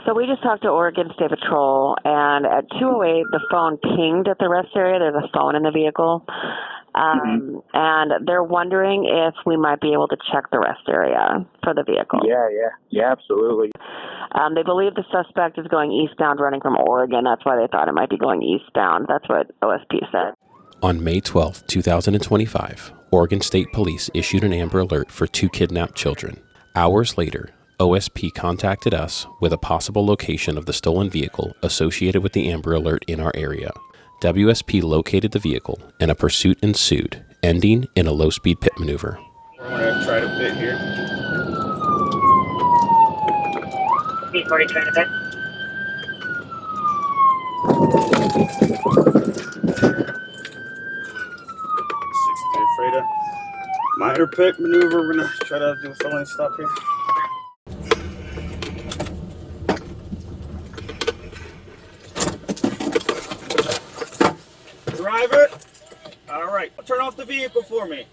So we just talked to Oregon State Patrol, and at 2:08, the phone pinged at the rest area. There's a phone in the vehicle, and they're wondering if we might be able to check the rest area for the vehicle. Yeah, absolutely. They believe the suspect is going eastbound, running from Oregon. That's why they thought it might be going eastbound. That's what OSP said. On May 12, 2025, Oregon State Police issued an Amber Alert for 2 kidnapped children. Hours later, OSP contacted us with a possible location of the stolen vehicle associated with the Amber Alert in our area. WSP located the vehicle and a pursuit ensued, ending in a low-speed pit maneuver. We're going to try to pit here. B40 trying to pit. Freda. Minor pit maneuver. We're going to try to do a felony stop here. Driver. All right. Turn off the vehicle for me.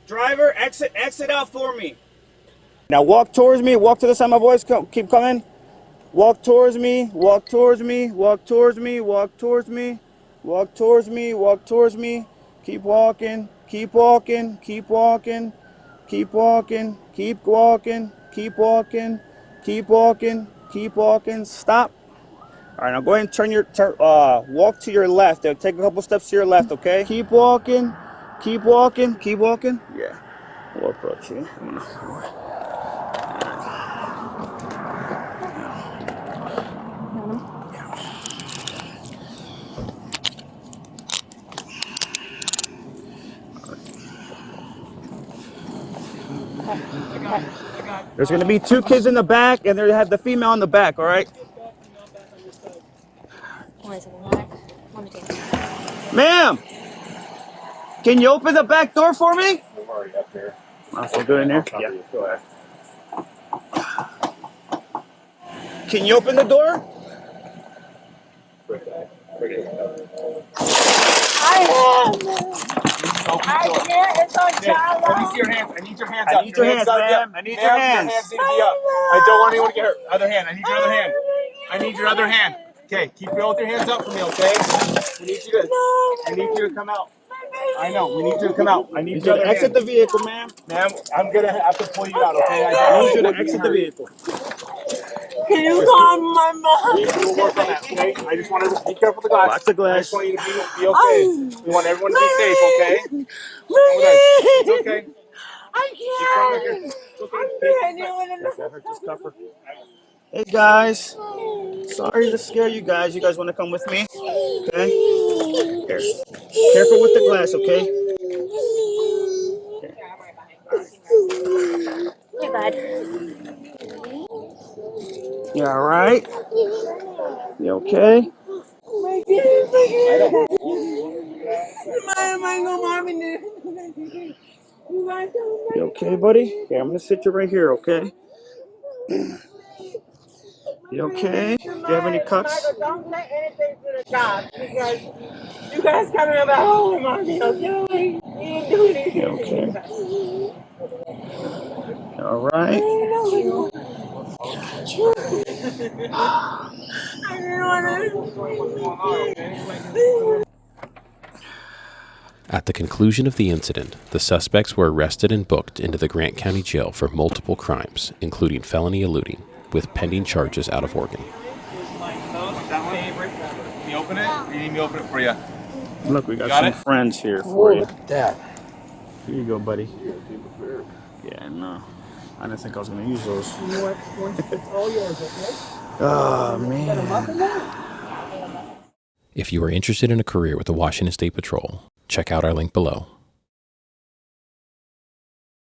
Driver, exit out for me. Now walk towards me. Walk to the side of my voice. Keep coming. Walk towards me. Walk towards me. Walk towards me. Walk towards me. Walk towards me. Walk towards me. Keep walking. Keep walking. Keep walking. Keep walking. Keep walking. Keep walking. Keep walking. Keep walking. Stop. All right, now go ahead and walk to your left. Take a couple steps to your left, okay? Keep walking. Keep walking. Keep walking. Yeah. We'll approach you. There's going to be 2 kids in the back, and they have the female in the back, all right? Ma'am, can you open the back door for me? I'm already up there. So good in there? Yeah. Go ahead. Can you open the door? I can't. It's on child. Let me see your hands. I need your hands I up. need your hands, ma'am. I need your hands. Your hands need to be up. I don't want anyone to get hurt. Other hand. I need your other hand. I need your other hand. Okay, keep both your hands up for me, okay? We need you to. I need you to come out. I know. We need you to come out. I need you to exit the vehicle, ma'am. Ma'am, I'm gonna have to pull you out, okay? I need you to exit the vehicle. Can you call my mom? We'll work on that, okay? I just want to be careful with the glass. Watch the glass. I just want you to be okay. We want everyone to be safe, okay? It's okay. I can't. It's okay. Just cuff her. Hey guys, sorry to scare you guys. You guys want to come with me? Okay. Here. Careful with the glass, okay? Hey, bud. You all right? You okay? You okay, buddy? Here, I'm gonna sit you right here, okay? You okay? Do you have any cuts? Don't say anything to the cops because you guys coming about home on me, okay? You didn't do anything. You okay? All right. At the conclusion of the incident, the suspects were arrested and booked into the Grant County Jail for multiple crimes, including felony eluding, with pending charges out of Oregon. Can you open it? You need me to open it for you. Look, we got some friends here for you. Dad. Here you go, buddy. Yeah, no. I didn't think I was going to use those. It's all yours, okay? Oh, man. If you are interested in a career with the Washington State Patrol, check out our link below.